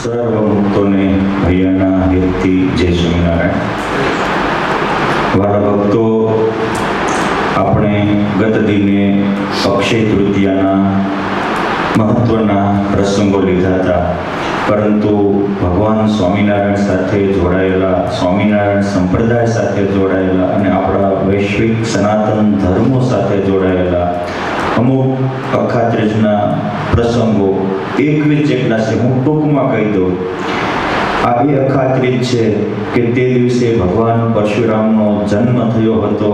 સર્વમુક્તોને ભૈયાના હેતથી જય સ્વામિનારાયણ. વાલા ભક્તો, આપણે ગત દિને અક્ષય તૃતીયાના મહત્વના પ્રસંગો લીધા હતા, પરંતુ ભગવાન સ્વામિનારાયણ સાથે જોડાયેલા, સ્વામિનારાયણ સંપ્રદાય સાથે જોડાયેલા અને આપણા વૈશ્વિક સનાતન ધર્મો સાથે જોડાયેલા અમુક અખાત્રીજના પ્રસંગો 21 જેટલા છે. હું ટૂંકમાં કહી દઉં. આ એ અખાત્રીજ છે કે તે દિવસે ભગવાન પરશુરામનો જન્મ થયો હતો.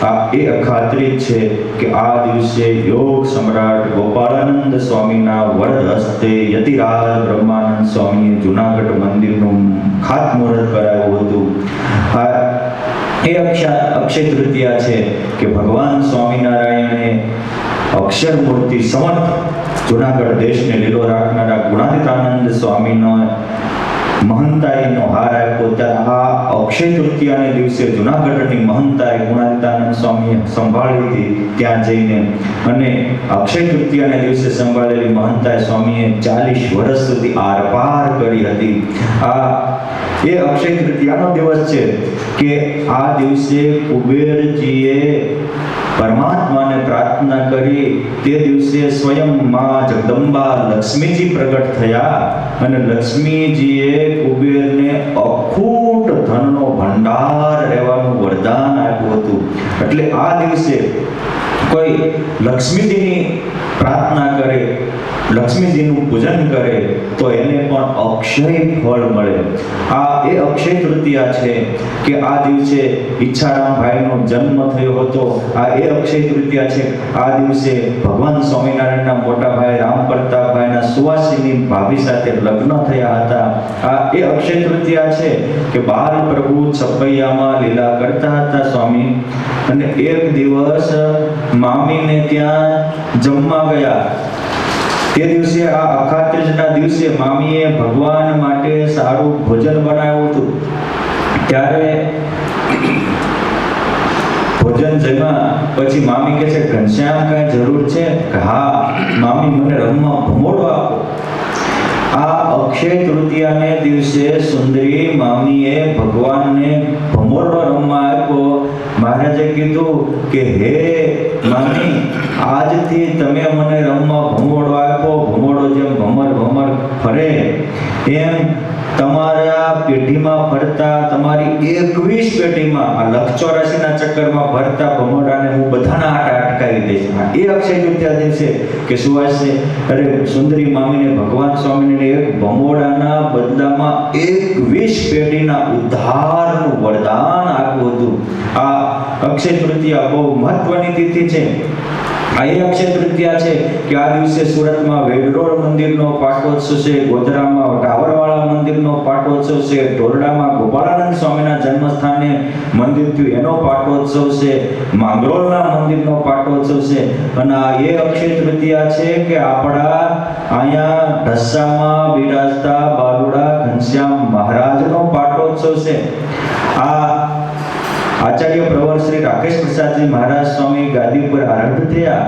આ એ અખાત્રીજ છે કે આ દિવસે યોગ સમ્રાટ ગોપાળાનંદ સ્વામીના વરદ હસ્તે યતિરાજ બ્રહ્માનંદ સ્વામીએ જૂનાગઢ મંદિરનું ખાતમુહૂર્ત કરાવ્યું હતું. આ એ અક્ષય તૃતીયા છે કે ભગવાન સ્વામિનારાયણે અક્ષર મૂર્તિ સમર્થ જૂનાગઢ દેશને લીલો રાખનારા ગુણાતીતાનંદ સ્વામીનો મહંતાઈનો હાર આપ્યો. ત્યારે આ અક્ષય તૃતીયાને દિવસે જૂનાગઢની મહંતાઈ ગુણાતીતાનંદ સ્વામીએ સંભાળી હતી ત્યાં જઈને, અને અક્ષય તૃતીયાને દિવસે સંભાળેલી મહંતાઈ સ્વામીએ 40 વર્ષ સુધી આરપાર કરી હતી. આ એ અક્ષય તૃતીયાનો દિવસ છે કે આ દિવસે કુબેરજીએ પરમાત્માને પ્રાર્થના કરી. તે દિવસે સ્વયં માં જગદંબા લક્ષ્મીજી પ્રગટ થયા અને લક્ષ્મીજીએ કુબેરને અખૂટ ધનનો ભંડાર રહેવાનું વરદાન આપ્યું હતું. એટલે આ દિવસે કોઈ લક્ષ્મીજીની પ્રાર્થના કરે, લક્ષ્મીજીનું પૂજન કરે તો એને પણ અક્ષય ફળ મળે. આ એ અક્ષય તૃતીયા છે કે આ દિવસે ઈચ્છારામભાઈનો જન્મ થયો હતો. આ એ અક્ષય તૃતીયા છે. આ દિવસે ભગવાન સ્વામિનારાયણના મોટા ભાઈ રામ પ્રતાપભાઈના સુવાસીની ભાભી સાથે લગ્ન થયા હતા. આ એ અક્ષય તૃતીયા છે કે બાલ પ્રભુ છપૈયામાં લીલા કરતા હતા સ્વામી, અને એક દિવસ મામીને ત્યાં જમવા ગયા. તે દિવસે આ અખાત્રીજના દિવસે મામીએ ભગવાન માટે સારું ભોજન બનાવ્યું હતું. ત્યારે ભોજન જમ્યા પછી મામી કહે છે, ઘનશ્યામ કાંઈ જરૂર છે? હા મામી, મને રમવા ભમોડો આપો. આ અક્ષય તૃતીયાને દિવસે સુંદરી મામીએ ભગવાનને ભમોડો રમવા આપ્યો. મહારાજે કીધું કે હે મામી, આજથી તમે મને રમવા ભમોડો આપો. ભમોડો જેમ ભમર ભમર ફરે એમ તમારા પેઢીમાં ફરતા, તમારી 21 પેઢીમાં આ લક્ષ 84ના ચક્કરમાં ફરતા ભમોડાને હું બધાના આટા અટકાવી દઈશ. એ અક્ષય તૃતીયા દિવસે કે સુવાસે અરે સુંદરી મામીને ભગવાન સ્વામીને એક ભમોડાના બદલામાં 21 પેઢીના ઉદ્ધારનું વરદાન આપ્યું હતું. આ અક્ષય તૃતીયા બહુ મહત્વની તિથિ છે. આ એ અક્ષય તૃતીયા છે કે આ દિવસે સુરતમાં વેડરોડ મંદિરનો પાટોત્સવ છે, ગોધરામાં ટાવરવાળા મંદિરનો પાટોત્સવ છે, ઢોરડામાં ગોપાળાનંદ સ્વામીના જન્મસ્થાને મંદિર થયું એનો પાટોત્સવ છે, માંગરોળના મંદિરનો પાટોત્સવ છે. અને આ એ અક્ષય તૃતીયા છે કે આપણા અહીંયા ઢસામાં બિરાજતા બાલુડા ઘનશ્યામ મહારાજનો પાટોત્સવ છે. આ આચાર્ય પ્રવર શ્રી રાકેશ પ્રસાદજી મહારાજ સ્વામી ગાદી પર આરંભ થયા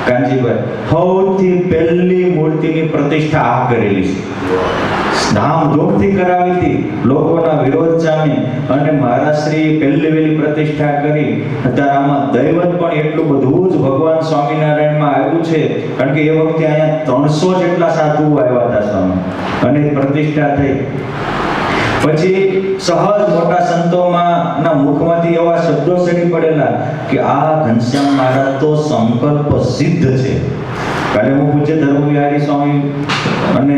કાંજીભાઈ. સૌથી પહેલી મૂર્તિની પ્રતિષ્ઠા આ કરેલી છે. ધામધૂમથી કરાવી હતી, લોકોના વિરોધ સામે, અને મહારાજ શ્રી પહેલી વહેલી પ્રતિષ્ઠા કરી. અત્યારે આમાં દૈવત પણ એટલું બધું જ ભગવાન સ્વામિનારાયણમાં આવ્યું છે, કારણ કે એ વખતે અહીંયા 300 જેટલા સાધુઓ આવ્યા હતા સ્વામી, અને પ્રતિષ્ઠા થઈ. પછી સહજ મોટા સંતોમાં ના મુખમાંથી એવા શબ્દો સડી પડેલા કે આ ઘનશ્યામ મહારાજ તો સંકલ્પ સિદ્ધ છે. કાલે હું પૂજ્ય ધર્મવિહારી સ્વામી અને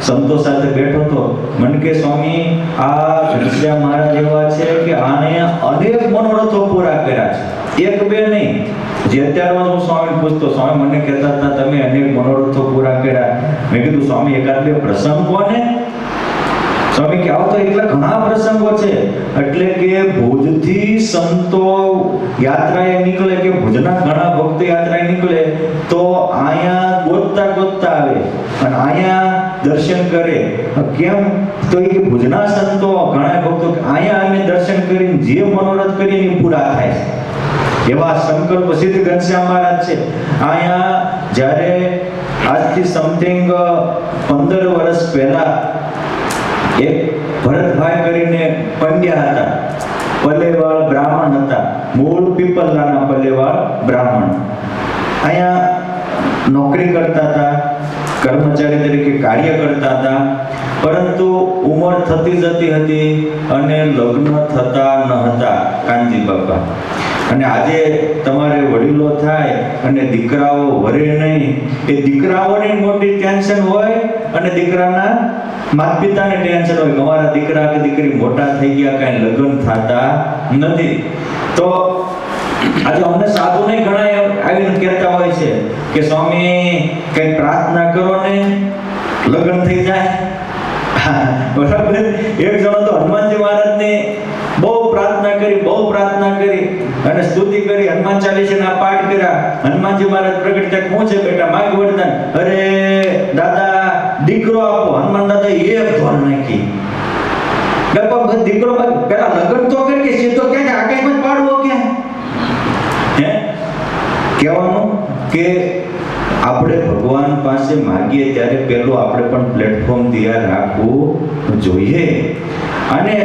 સંતો સાથે બેઠો હતો. મને કે સ્વામી, આ ઘનશ્યામ મહારાજ એવા છે કે આને અનેક મનોરથો પૂરા કર્યા છે, એક બે નહીં. જે અત્યારમાં હું સ્વામી પૂછતો, સ્વામી મને કહેતા હતા તમે અનેક મનોરથો પૂરા કર્યા. મેં કીધું સ્વામી, એકાદ બે પ્રસંગ કોને? સ્વામી કે આવો તો એટલા ઘણા પ્રસંગો છે. એટલે કે ભુજથી સંતો યાત્રાએ નીકળે, કે ભુજના ઘણા ભક્તો યાત્રાએ નીકળે તો અહીંયા ગોતતા ગોતતા આવે અને અહીંયા દર્શન કરે. કેમ? તો એ ભુજના સંતો ઘણા ભક્તો અહીંયા અમે દર્શન કરીને જે મનોરથ કરીએ એ પૂરા થાય છે. એવા સંકલ્પ સિદ્ધ ઘનશ્યામ મહારાજ છે. અહીંયા જ્યારે આજથી સમથિંગ 15 વર્ષ પહેલા એક ભરતભાઈ કરીને પંડ્યા હતા, પલ્લેવાળ બ્રાહ્મણ હતા, મૂળ પીપલના પલ્લેવાળ બ્રાહ્મણ. અહીંયા નોકરી કરતા હતા, કર્મચારી તરીકે કાર્ય કરતા હતા, પરંતુ ઉંમર થતી જતી હતી અને લગ્ન થતા ન હતા કાનજી બાપા. અને આજે તમારે વડીલો થાય અને દીકરાઓ વરે નહીં, એ દીકરાઓની મોટી ટેન્શન હોય અને દીકરાના માતા પિતાને ટેન્શન હોય કે અમારા દીકરા કે દીકરી મોટા થઈ ગયા, કાંઈ લગ્ન થતા નથી. તો આજે અમને સાધુ નહીં ઘણા આવીને કહેતા હોય છે કે સ્વામી કંઈક પ્રાર્થના કરો ને લગ્ન થઈ જાય. બરાબર. એક જણો તો હનુમાનજી મહારાજને બહુ પ્રાર્થના કરી અને સ્તુતિ કરી, હનુમાન ચાલીસાના પાઠ કર્યા. હનુમાનજી મહારાજ પ્રગટ થયા, શું છે બેટા માગ વરદાન? અરે દાદા દીકરો આપો. હનુમાન દાદા એક ધોર નાખી, દીકરો પેલા લગ્ન તો કરી કે સીધો ક્યાં આકાશમાં પાડવો ક્યાં? હે કહેવાનું કે આપણે ભગવાન પાસે માંગીએ ત્યારે પહેલું આપણે પણ પ્લેટફોર્મ તૈયાર રાખવું જોઈએ. અને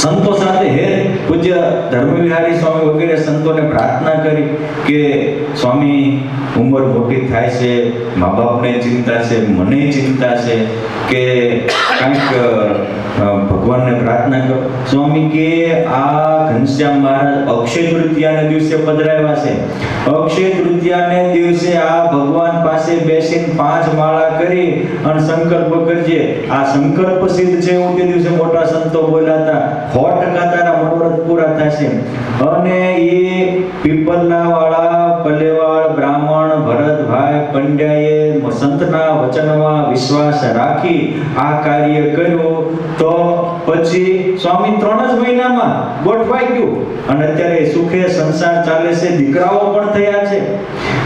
સંતો સાથે હે પૂજ્ય ધર્મવિહારી સ્વામી વગેરે સંતોને પ્રાર્થના કરી કે સ્વામી ઉંમર મોટી થાય છે, મા બાપને ચિંતા છે, મને ચિંતા છે, કે કંઈક ભગવાનને પ્રાર્થના કરો. સ્વામી કે આ ઘનશ્યામ મહારાજ અક્ષય તૃતીયાના દિવસે પધરાવ્યા છે. અક્ષય તૃતીયાને દિવસે આ ભગવાન પાસે બેસીને 5 માળા કરી અને સંકલ્પ કરજે. આ સંકલ્પ સિદ્ધ છે એવું તે દિવસે મોટા સંતો બોલ્યા હતા. 100% તારા મનોરથ પૂરા થશે. અને એ પીપલના વાળા પલ્લેવાળ બ્રાહ્મણ ભરતભાઈ પંડ્યાએ સંતના વચનમાં વિશ્વાસ રાખી આ કાર્ય કર્યું. તો પછી સ્વામી 3 જ મહિનામાં ગોઠવાઈ ગયું અને અત્યારે સુખે સંસાર ચાલે છે, દીકરાઓ પણ થયા છે.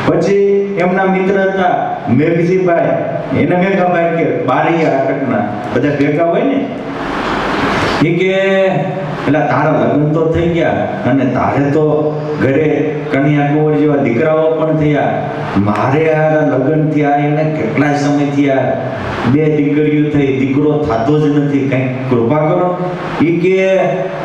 પછી એમના મિત્ર હતા મેઘજીભાઈ, એને મેઘાભાઈ કે બારૈયા અટકના બધા ભેગા હોય ને, એ કે એટલે તારા લગ્ન તો થઈ ગયા અને તારે તો ઘરે કન્યા કુંવર જેવા દીકરાઓ પણ થયા, મારે આ લગ્ન થયા એને કેટલા સમય થયા, 2 દીકરીઓ થઈ, દીકરો થતો જ નથી, કંઈક કૃપા કરો. એ કે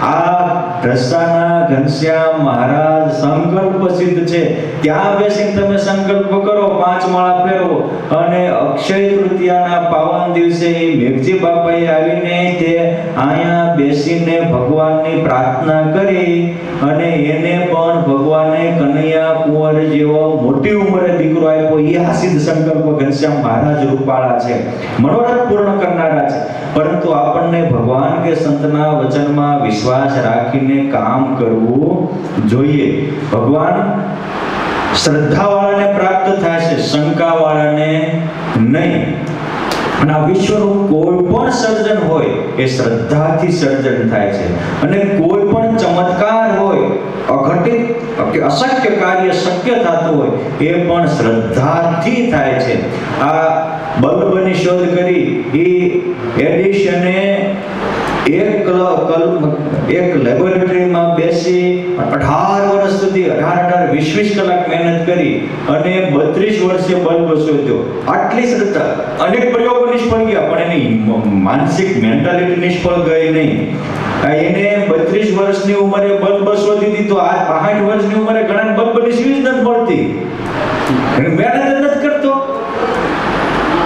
આ ઢસાના ઘનશ્યામ મહારાજ સંકલ્પ સિદ્ધ છે, ત્યાં બેસીને તમે સંકલ્પ કરો, 5 માળા ફેરવો અને અક્ષય તૃતીયાના પાવન દિવસે મેઘજી બાપાએ આવીને તે અહીંયા બેસીને ભગવાનની પ્રાર્થના કરી અને એને પણ ભગવાને કનૈયા કુંવર જેવો મોટી ઉંમરે દીકરો આપ્યો. એ આ સિદ્ધ સંકલ્પ ઘનશ્યામ મહારાજ રૂપાળા છે, મનોરથ પૂર્ણ કરનારા છે. પરંતુ આપણને ભગવાન કે સંતના વચનમાં વિશ્વાસ રાખીને કામ કરવું જોઈએ. ભગવાન શ્રદ્ધાવાળાને પ્રાપ્ત થાય છે, શંકાવાળાને નહીં. અને આ વિશ્વનું કોઈ પણ સર્જન હોય એ શ્રદ્ધાથી સર્જન થાય છે. અને કોઈ પણ ચમત્કાર હોય, અઘટિત કે અશક્ય કાર્ય શક્ય થતું હોય એ પણ શ્રદ્ધાથી થાય છે. આ બલ્બની શોધ કરી એ એડિશને એક લેબોરેટરીમાં બેસી 18 વર્ષ સુધી 18-20 કલાક મહેનત કરી અને 32 વર્ષે બલ્બ શોધ્યો. આટલી શ્રદ્ધા, અનેક પ્રયોગો નિષ્ફળ ગયા પણ એની માનસિક મેન્ટાલિટી નિષ્ફળ ગઈ નહીં. એને 32 વર્ષની ઉંમરે બલ્બ શોધી દીધો. આ 65 વર્ષની ઉંમરે ઘણા બલ્બની સ્વિચ નથી મળતી, મહેનત નથી કરતો.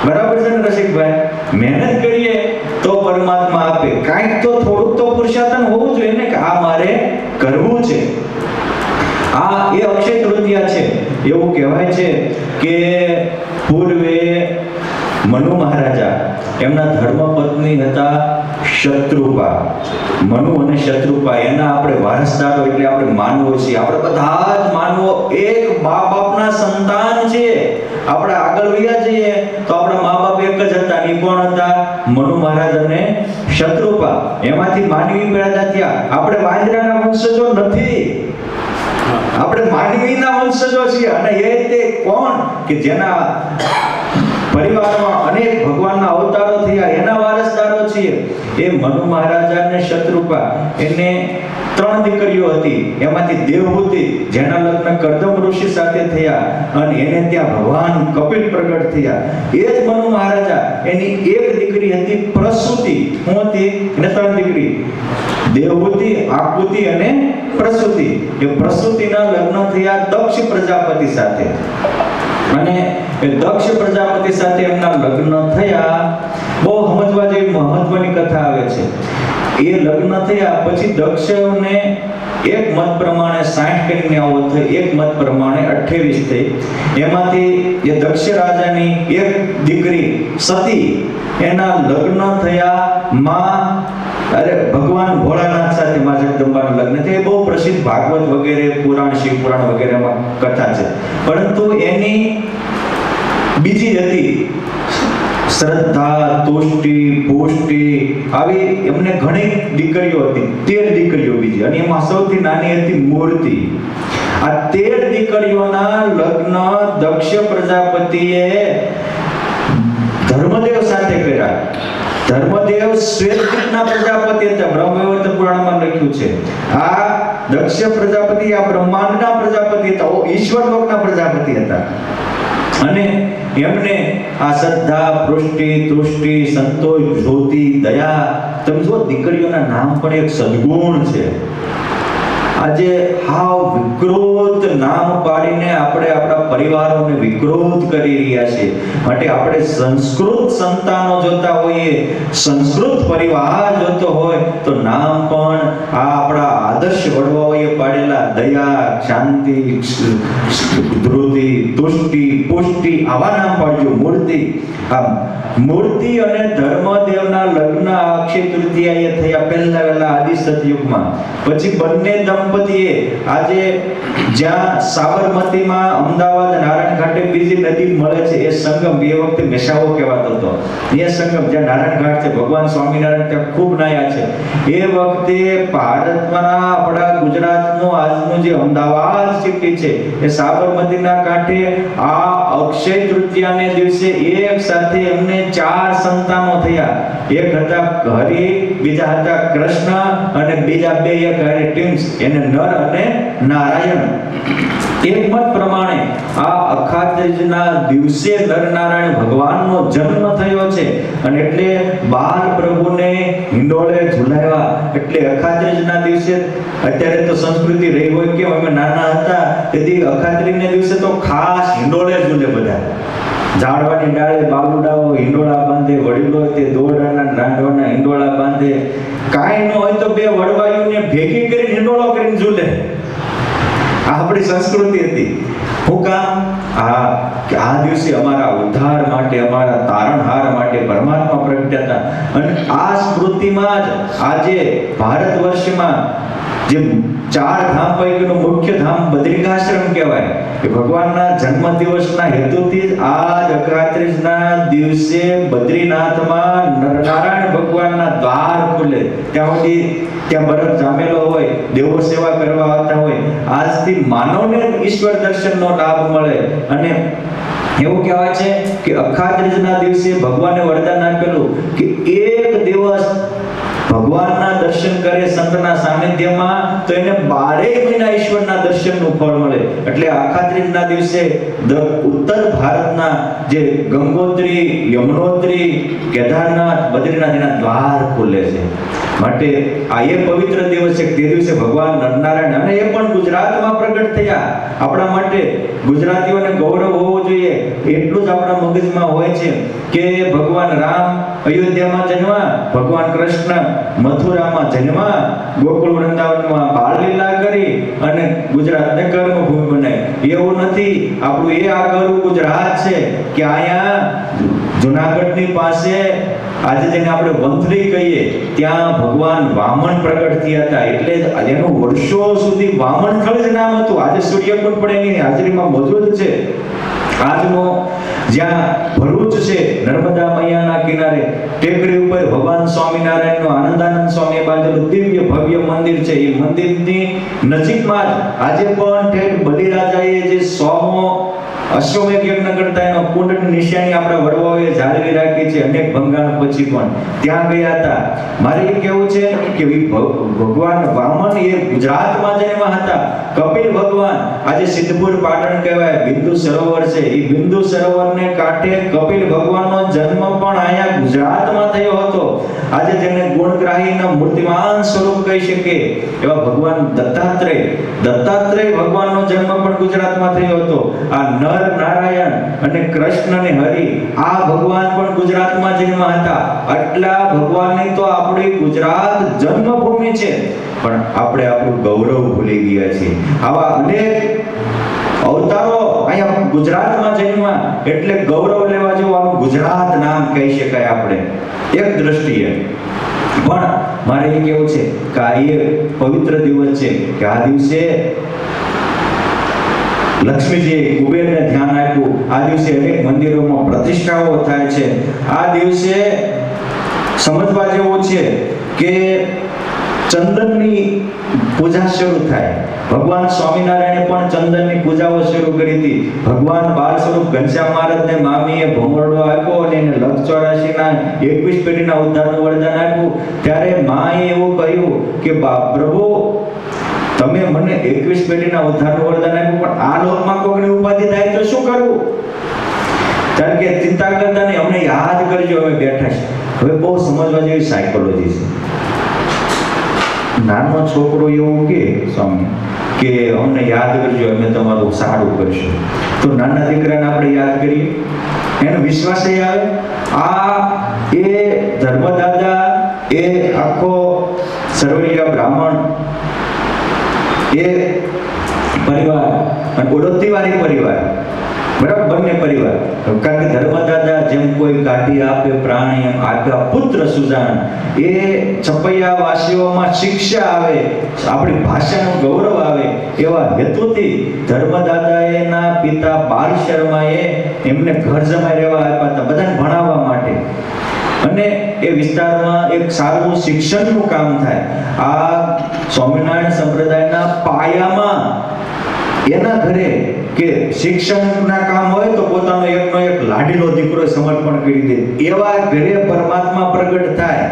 બરાબર છે ને રસિકભાઈ? મહેનત કરીએ તો પરમાત્મા આપે. કાંઈક તો થોડુંક તો પુરુષાર્થ હોવું જોઈએ ને કે આ મારે કરવું છે. આ એ અક્ષય તૃતીયા છે. એવું કહેવાય છે કે પૂર્વે મનુ મહારાજા, એમના ધર્મપત્ની હતા શત્રુપા. મનુ અને શત્રુપા એના આપણે વારસદારો એટલે આપણે માનવો છીએ. આપણે બધા જ માનવો એક મા બાપના સંતાન છે. આપણે આગળ વયા જઈએ તો આપણા મા બાપ એક જ હતા. એ કોણ હતા? મનુ મહારાજ અને શત્રુપા. એમાંથી માનવી પેદા થયા. આપણે વાંદરાના વંશજો નથી, આપણે માનવીના વંશજો છીએ. અને એ તે કોણ કે જેના પરિવારમાં અનેક ભગવાનના અવતારો થયા, એના વારસદારો છીએ. એ મનુ મહારાજા અને શત્રુપા, એને 3 દીકરીઓ હતી. એમાંથી દેવહૂતિ, જેના લગ્ન કર્દમ ઋષિ સાથે થયા અને એને ત્યાં ભગવાન કપિલ પ્રગટ થયા. એ જ મનુ મહારાજા, એની એક દીકરી હતી પ્રસૂતિ. હું હતી એને 3 દીકરી, દેવહૂતિ, આકૃતિ અને પ્રસૂતિ. એ પ્રસૂતિના લગ્ન થયા દક્ષ પ્રજાપતિ સાથે. અને એ દક્ષ પ્રજાપતિ સાથે એમના લગ્ન થયા. બહુ સમજવા જેવી મહત્વની કથા આવે છે. એ લગ્ન થયા પછી દક્ષને એક મત પ્રમાણે 60 કન્યાઓ થઈ, એક મત પ્રમાણે 28 થઈ. એમાંથી એ દક્ષ રાજાની એક દીકરી સતી, એના લગ્ન થયા ભગવાન ભોળાનાથ સાથે. માં જગદંબાના લગ્ન થયા. એ બહુ પ્રસિદ્ધ ભાગવત વગેરે પુરાણ, શિવ પુરાણ વગેરેમાં કથા છે. પરંતુ એની બીજી હતી શ્રદ્ધા, તુષ્ટિ, પુષ્ટિ, આવી એમને ઘણી દીકરીઓ હતી. 13 દીકરીઓ બીજી, અને એમાં સૌથી નાની હતી મૂર્તિ. આ 13 દીકરીઓના લગ્ન દક્ષ પ્રજાપતિએ ધર્મદેવ સાથે કર્યા. ધર્મદેવ શ્વેતદીપના પ્રજાપતિ હતા. બ્રહ્મવૈવર્ત પુરાણમાં લખ્યું છે. આ દક્ષ પ્રજાપતિ આ બ્રહ્માંડના પ્રજાપતિ હતા, ઈશ્વર લોકના પ્રજાપતિ હતા. અને એમને આ શ્રદ્ધા, પુષ્ટિ, તુષ્ટિ, સંતોષ, જ્યોતિ, દયા, તમે જો દીકરીઓના નામ પણ એક સદગુણ છે. આજે હાવ વિકૃત નામ પાડીને આપણે આપણા પરિવારોને વિકૃત કરી રહ્યા છીએ. માટે આપણે સંસ્કૃત સંતાનો જોતા હોઈએ, સંસ્કૃત પરિવાર જોતો હોય તો નામ પણ આ આપણા આદર્શ વડવાઓએ પાડેલા દયા, શાંતિ, ધૃતિ, તુષ્ટિ, પુષ્ટિ, આવા નામ પાડજો. મૂર્તિ, આમ મૂર્તિ અને ધર્મદેવના લગ્ન અક્ષય તૃતીયાએ થયા પહેલા આદિ સતયુગમાં. પછી બંને દંપતીએ આજે જ્યાં સાબરમતીમાં અમદાવાદ નારાયણ ઘાટે બીજી નદી મળે છે, એ સંગમ એ વખતે મેસાવો કહેવાતો હતો. એ સંગમ જ્યાં નારાયણ ઘાટ છે, ભગવાન સ્વામિનારાયણ ત્યાં ખૂબ નાયા છે. એ વખતે ભારતમાં આપણા ગુજરાતનું આજનું જે અમદાવાદ સિટી છે, એ સાબરમતીના કાંઠે આ અક્ષય તૃતીયાને દિવસે એક સાથે એમને 4 સંતાનો થયા. એક હતા હરિ, બીજા હતા કૃષ્ણ, અને બીજા 2 એક હરિ ટ્વિન્સ, એને નર અને નારાયણ. એક મત પ્રમાણે આ અખાત્રીજના દિવસે નરનારાયણ ભગવાનનો જન્મ થયો છે. અને એટલે બાળ પ્રભુને હિંડોળે ઝુલાવ્યા. એટલે અખાત્રીજના દિવસે, અત્યારે તો સંસ્કૃતિ રહી હોય કે અમે નાના હતા તેથી અખાત્રીજના દિવસે તો ખાસ હિંડોળે ઝૂલે બધા. ઝાડવાની ડાળે બાલુડાઓ હિંડોળા બાંધે, વડીલો તે દોરડાના રાંડવાના હિંડોળા બાંધે. કાંઈ ન હોય તો 2 વડવાઈઓને ભેગી કરીને હિંડોળો કરીને ઝૂલે. આ આપણી સંસ્કૃતિ હતી. હું કામ આ દિવસે અમારા ઉદ્ધાર માટે, અમારા તારણહાર માટે પરમાત્મા પ્રગટ્યા હતા. અને આ સ્મૃતિમાં જ આજે ભારત વર્ષમાં જે 4 ધામ પૈકીનું મુખ્ય ધામ બદ્રિકાશ્રમ કહેવાય. કે ભગવાનના જન્મ દિવસના હેતુથી જ આ અખાત્રીજના દિવસે બદ્રીનાથમાં નરનારાયણ ભગવાનના દ્વાર ખુલે. ત્યાં બરફ જામેલો હોય, દેવો સેવા કરવા આવતા હોય. આજથી માનવને ઈશ્વર દર્શનનો લાભ મળે. અને એવું કહેવાય છે કે અખાત્રીજના દિવસે ભગવાને વરદાન આપેલું કે એક દિવસ ભગવાનના દર્શન કરે સંતના સાનિધ્યમાં તો એને 12 મહિના ઈશ્વરના દર્શનનું ફળ મળે. એટલે અખાત્રીજના દિવસે ઉત્તર ભારતના જે ગંગોત્રી, યમનોત્રી, કેદારનાથ, બદ્રીનાથ એના દ્વાર ખુલે છે. માટે આ એ પવિત્ર દિવસ છે. તે દિવસે ભગવાન નરનારાયણ, અને એ પણ ગુજરાતમાં પ્રગટ થયા. આપણા માટે ગુજરાતીઓને ગૌરવ હોવું જોઈએ. એટલું જ આપણા મગજમાં હોય છે કે ભગવાન રામ અયોધ્યામાં જન્મા, ભગવાન કૃષ્ણ મથુરામાં જન્મા, ગોકુળ વૃંદાવનમાં બાળલીલા કરી અને ગુજરાતને કર્મભૂમિ બનાવી. એવું નથી. આપણું એ આગળ ગુજરાત છે કે અહીંયા જુનાગઢની પાસે આજે જેને આપણે વંથલી કહીએ, ત્યાં ભગવાન વામન પ્રગટ થયા હતા. એટલે એનું વર્ષો સુધી વામનથળ જ નામ હતું. આજે સૂર્યકુંડ પણ એની હાજરીમાં મોજૂદ છે. આજનો જ્યાં ભરૂચ છે, નર્મદા મૈયાના કિનારે ટેકરી ઉપર ભગવાન સ્વામિનારાયણનું આનંદાનંદ સ્વામીએ બાંધેલું દિવ્ય ભવ્ય મંદિર છે. એ મંદિરની નજીકમાં જ આજે પણ ઠેઠ બલિરાજાએ જે 100મો અશ્વમેઘ યજ્ઞ કરતા એનો કુંડની નિશાની આપણા વડવાઓએ જાળવી રાખી છે અનેક ભંગાણ પછી પણ ત્યાં ગયા હતા. મારે એ કહેવું છે કે ભગવાન વામન એ ગુજરાતમાં જન્મ્યા હતા. કપિલ ભગવાન આજે સિદ્ધપુર પાટણ કહેવાય, બિંદુ સરોવર છે, એ બિંદુ સરોવરને કાંઠે કપિલ ભગવાનનો જન્મ પણ અહીંયા ગુજરાતમાં થયો હતો. આજે જેને ગુણગ્રાહીના મૂર્તિમાન સ્વરૂપ કહી શકે એવા ભગવાન દત્તાત્રેય ભગવાનનો જન્મ પણ ગુજરાતમાં થયો હતો. આ નર નારાયણ અને કૃષ્ણ અને હરિ આ ભગવાન પણ ગુજરાતમાં જન્મ્યા હતા. આટલા ભગવાનની તો આપણી ગુજરાત જન્મભૂમિ છે, પણ આપણે આપણું ગૌરવ ભૂલી ગયા છીએ. આવા અનેક અવતારો અહીંયા ગુજરાતમાં જન્મ્યા એટલે ગૌરવ લેવા જેવું આનું ગુજરાત નામ કહી શકાય આપણે એક દ્રષ્ટિએ. પણ મારે એ કેવું છે કે આ એ પવિત્ર દિવસ છે કે આ દિવસે લક્ષ્મીજીએ કુબેરને ધ્યાન આપ્યું. આ દિવસે અનેક મંદિરોમાં પ્રતિષ્ઠાઓ થાય છે. આ દિવસે સમજવા જેવું છે કે ચંદનની પૂજા શરૂ થાય. ભગવાન સ્વામિનારાયણે પણ ચંદનની પૂજાઓ શરૂ કરી હતી. ભગવાન બાળ સ્વરૂપ ઘનશ્યામ મહારાજને મામીએ ભમરડો આપ્યો અને એને લક્ષ 84ના 21 પેઢીના ઉદ્ધારનું વરદાન આપ્યું. ત્યારે માએ એવું કહ્યું કે પ્રભુ તમે મને 21 પેઢીના ઉદ્ધારનું વરદાન આપ્યું, પણ આ લોકમાં કોઈની ઉપાધિ થાય તો શું કરવું? કારણ કે ચિંતા કરતા નહીં, અમને યાદ કરજો, અમે બેઠા છે. હવે બહુ સમજવા જેવી સાયકોલોજી છે. નાનો છોકરો એવું કે સ્વામી કે અમને યાદ કરજો, અમે તમારું સારું કરશું, તો નાના દીકરાને આપણે યાદ કરીએ, એનો વિશ્વાસ આવે. આ એ ધર્મદાદા એ આખો સરવૈયા બ્રાહ્મણ એ પરિવાર અને ઓળખતીવાળી પરિવાર, બરાબર, બંને પરિવાર. કારણ કે ધર્મદાદા જેમ કોઈ કાઢી આપે પ્રાણી એમ આપ્યા પુત્ર સુજાન. એ છપૈયા વાસીઓમાં શિક્ષા આવે, આપણી ભાષાનું ગૌરવ આવે, એવા હેતુથી ધર્મદાદાએના પિતા બાલ શર્માએ એમને ઘર જમાઈ રહેવા આપ્યા હતા, બધાને ભણાવવા માટે. અને એ વિસ્તારમાં એક સારું શિક્ષણનું કામ થાય. આ સ્વામિનારાયણ સંપ્રદાયના પાયામાં એના ઘરે કે શિક્ષણના કામ હોય તો પોતાનો એકનો એક લાડીલો દીકરો સમર્પણ કરી દે. એવા ઘરે પરમાત્મા પ્રગટ થાય.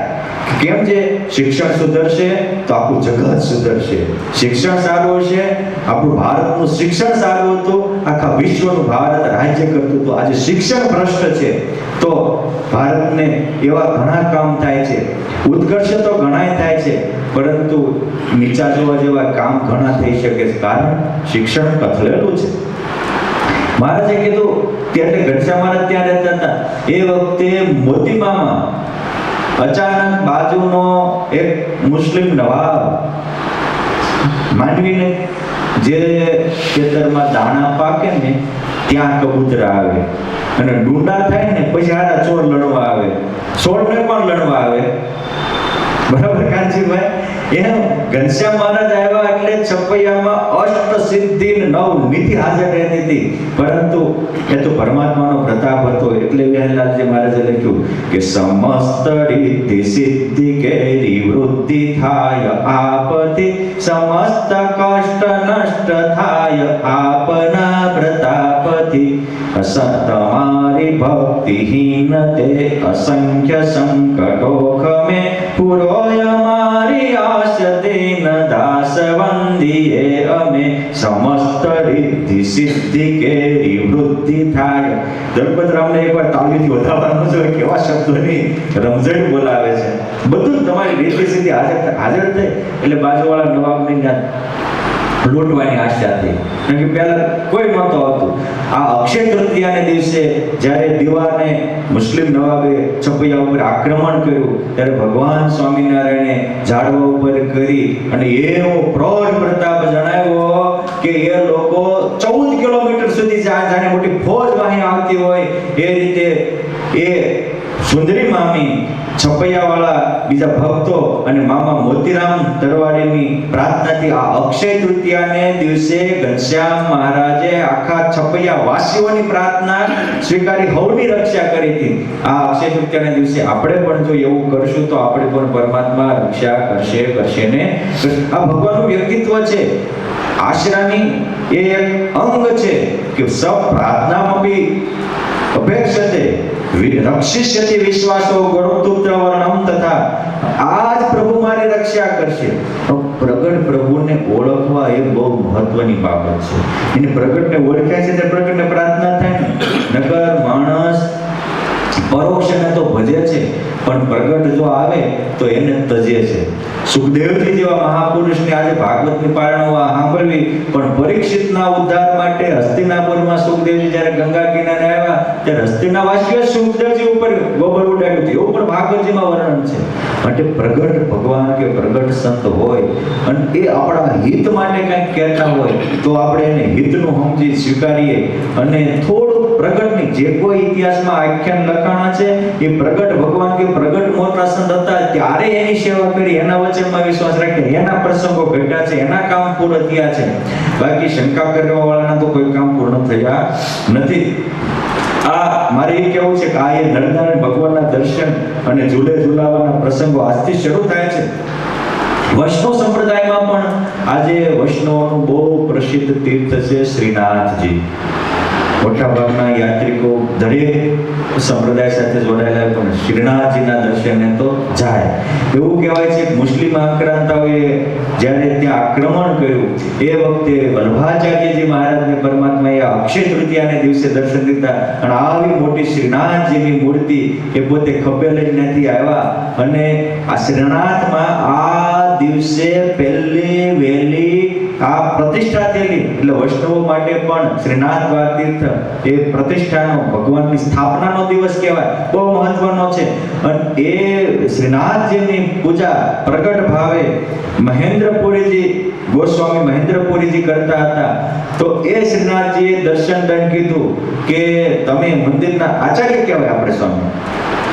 કેમ છે? શિક્ષણ સુધરશે તો આખું જગત સુધરશે. શિક્ષણ સારું હશે, આપણું ભારતનું શિક્ષણ સારું હતું, આખા વિશ્વનું ભારત રાજ્ય કરતું હતું. આજે શિક્ષણ ભ્રષ્ટ છે તો ભારતને એવા ઘણા કામ થાય છે, ઉત્કર્ષ તો ઘણાય થાય છે, પરંતુ નીચા જોવા જેવા કામ ઘણા થઈ શકે છે, કારણ શિક્ષણ કથલેલું છે. મહારાજે કીધું ત્યારે ઘનશ્યામ મહારાજ ત્યાં રહેતા હતા. એ વખતે મોતીબામાં અચાનક બાજુનો એક મુસ્લિમ નવાબ માંડવીને જે ખેતરમાં દાણા પાકે ને ત્યાં કબૂતરા આવે અને ડુંડા થાય ને પછી હારા ચોર લડવા આવે, ચોરને પણ લડવા આવે. બરાબર કાનજીભાઈ? એમ ઘનશ્યામ મહારાજ આવ્યા એટલે છપૈયામાં અષ્ટ સિદ્ધિ 9 નિધિ હાજર રહેતી હતી. પરંતુ એ તો પરમાત્માનો પ્રતાપ હતો એટલે વ્યાસલાલજી મહારાજે લખ્યું કે સમસ્ત રિદ્ધિ સિદ્ધિ કેરી વૃદ્ધિ થાય આપથી, સમસ્ત કષ્ટ નષ્ટ થાય આપના પ્રતાપથી, તમારી ભક્તિહીન તે અસંખ્ય સંકટો ખમે, પુરોય મારી આશ દેન દાસ વંદીએ અમે, સમસ્ત રિદ્ધિ સિદ્ધિ કેરી વૃદ્ધિ થાય. દલપતરામને એકવાર તાળીથી વધારવાનું છે, કેવા શબ્દોની રમઝટ બોલાવે છે. બધું તમારી રિદ્ધિ સિદ્ધિ હાજર થઈ એટલે બાજુવાળા નવાબની લૂંટવાની આશા થઈ. કારણ કે પહેલા કોઈ નહોતું આવતું. આ અક્ષય તૃતીયાને દિવસે જ્યારે દીવાને મુસ્લિમ નવાબે છપૈયા ઉપર આક્રમણ કર્યું ત્યારે ભગવાન સ્વામિનારાયણે ઝાડવા ઉપર કરી અને એવો પ્રૌઢ પ્રતાપ જણાવ્યો કે એ લોકો 14 કિલોમીટર સુધી જાણે મોટી ફોજ વાહી આવતી હોય એ રીતે એ સુંદરી મામી છપૈયાવાળા બીજા ભક્તો અને મામા મોતીરામ તરવાડીની પ્રાર્થનાથી આ અક્ષય તૃતીયાને દિવસે ઘનશ્યામ મહારાજે આખા છપૈયા વાસીઓની પ્રાર્થના સ્વીકારી હવની રક્ષા કરી હતી. આ અક્ષય તૃતીયાના દિવસે આપણે પણ જો એવું કરશું તો આપણે પણ પરમાત્મા રક્ષા કરશે ને. આ ભગવાનનું વ્યક્તિત્વ છે. આશરાની એ એક અંગ છે કે સબ પ્રાર્થનામપી અપેક્ષતે રક્ષિષ્યતિ વિશ્વાસો ગરુડપુત્રવર્ણમ તથા આજ પ્રભુ મારી રક્ષા કરશે. પ્રગટ પ્રભુને ઓળખવા એ બહુ મહત્વની બાબત છે. એને પ્રગટને ઓળખ્યા છે તે પ્રગટને પ્રાર્થના થાય ને. નકર માણસ પરોક્ષને તો ભજે છે પણ પ્રગટ જો આવે તો એને તજે છે. સુખદેવજી જેવા મહાપુરુષને આજે ભાગવતની પારણો સાંભળવી, પણ પરીક્ષિતના ઉદ્ધાર માટે હસ્તિનાપુરમાં સુખદેવજી જ્યારે ગંગા કિનારે આવ્યા ત્યારે હસ્તિનાવાસીઓએ સુખદેવજી ઉપર ગોબર ઉડાડ્યું હતું, એવું પણ ભાગવતજીમાં વર્ણન છે. માટે પ્રગટ ભગવાન કે પ્રગટ સંત હોય અને એ આપણા હિત માટે કંઈક કહેતા હોય તો આપણે એને હિતનું સમજી સ્વીકારીએ અને થોડું પ્રગટની જે કોઈ ઇતિહાસમાં આખ્યાન લખાણા છે એ પ્રગટ ભગવાન કે પ્રગટ મોટા સંત હતા ત્યારે એની સેવા કરી, એના વચનમાં વિશ્વાસ રાખી, એના પ્રસંગો ઘટ્યા છે, એના કામ પૂર્ણ થયા છે. બાકી શંકા કરવા વાળાના તો કોઈ કામ પૂર્ણ થયા નથી. આ મારે એ કહેવું છે કે આ એ નરનારાયણ ભગવાનના દર્શન અને ઝૂલે ઝૂલાવાના પ્રસંગો આજથી શરૂ થાય છે. વૈષ્ણવ સંપ્રદાયમાં પણ આજે વૈષ્ણવનું બહુ પ્રસિદ્ધ તીર્થ છે શ્રીનાથજી. મોટાભાગના યાત્રિકો દરેક સંપ્રદાય સાથે જોડાયેલા પણ શ્રીનાથજીના દર્શને તો જાય. એવું કહેવાય છે કે મુસ્લિમ આક્રાંતાઓએ જ્યારે ત્યાં આક્રમણ કર્યું એ વખતે વલ્લભાચાર્યજી મહારાજને પરમાત્માએ અક્ષય તૃતીયાને દિવસે દર્શન દીધા અને આવી મોટી શ્રીનાથજીની મૂર્તિ એ પોતે ખભે લઈને નથી આવ્યા અને આ શ્રીનાથમાં આ દિવસે પહેલી વહેલી આ પ્રતિષ્ઠા થયેલી. એટલે વૈષ્ણવો માટે પણ શ્રીનાથ દ્વાર તીર્થ એ પ્રતિષ્ઠાનો ભગવાનની સ્થાપનાનો દિવસ કહેવાય, બહુ મહત્વનો છે. અને એ શ્રીનાથજીની પૂજા પ્રગટ ભાવે મહેન્દ્રપુરીજી ગોસ્વામી મહેન્દ્રપુરીજી કરતા હતા. તો એ શ્રીનાથજીએ દર્શન દંડ કીધું કે તમે મંદિરના આચાર્ય કહેવાય આપણે સ્વામી,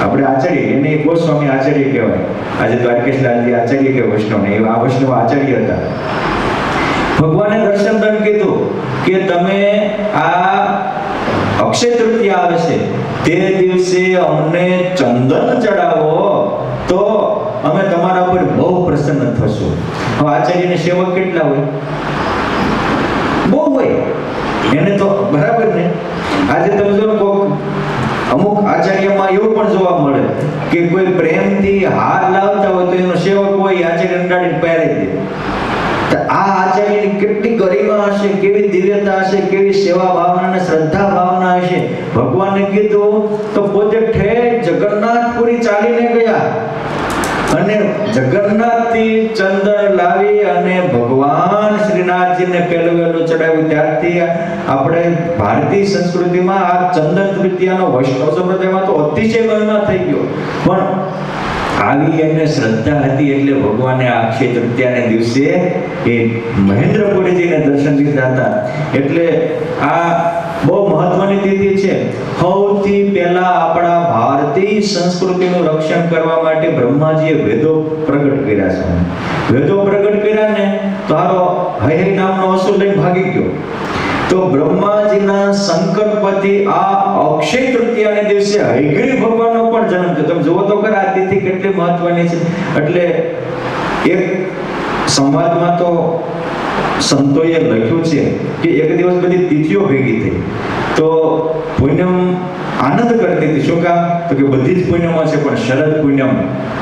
આપણે આચાર્ય એને ગોસ્વામી આચાર્ય કહેવાય. આજે દ્વારકેશલાલજી આચાર્ય કે વૈષ્ણવ ને આ વૈષ્ણવ આચાર્ય હતા. ભગવાને દર્શન દંડ કીધું કે તમે આ અક્ષય તૃતીયા આવે છે તે દિવસે અમને ચંદન ચડાવો તો અમે તમારા ઉપર બહુ પ્રસન્ન થશું. હવે આચાર્યની સેવક કેટલા હોય? બહુ હોય. એને તો બરાબર ને. આજે તમે જો અમુક આચાર્યમાં એવું પણ જોવા મળે કે કોઈ પ્રેમથી હાર લાવતા હોય તો એનો સેવક હોય આચાર્ય અંડાડીને પહેરી દે. આ આચાર્યની કેટલી ગરિમા હશે, કેવી દિવ્યતા હશે, કેવી સેવા ભાવના અને શ્રદ્ધા ભાવના હશે. ભગવાને કીધું તો પોતે ઠેઠ જગન્નાથપુરી ચાલીને ગયા અને જગન્નાથથી ચંદન લાવી અને ભગવાન શ્રીનાથજીને પહેલું વહેલું ચડાવ્યું. ત્યારથી આપણે ભારતીય સંસ્કૃતિમાં આ ચંદન તૃતીયાનો વૈષ્ણવ સંપ્રદાયમાં તો અતિશય મહિમા થઈ ગયો. પણ આવી એને શ્રદ્ધા હતી એટલે ભગવાને અક્ષય તૃતીયાને દિવસે એ મહેન્દ્રપુરીજીને દર્શન લીધા હતા. એટલે આ બહુ મહત્વની તિથિ છે. સૌથી પહેલા આપણા ભારતીય સંસ્કૃતિનું રક્ષણ કરવા માટે બ્રહ્માજીએ વેદો પ્રગટ કર્યા છે. વેદો પ્રગટ કર્યા ને તો હારો હૈ નામનો અસુર લઈને ભાગી ગયો. તો બ્રહ્માજીના સંકલ્પથી આ અક્ષય તૃતીયાને દિવસે હયગ્રીવ ભગવાનનો પણ જન્મ થયો. તમે જુઓ તો ખરા આ તિથિ કેટલી મહત્વની છે. એટલે એક સંવાદમાં તો સંતોએ લખ્યું છે કે એક દિવસ બધી તિથિઓ ભેગી થઈ તો પૂનમ આનંદ કરતી હતી. શું કામ? તો કે બધી જ પૂનમો છે પણ શરદ પૂનમ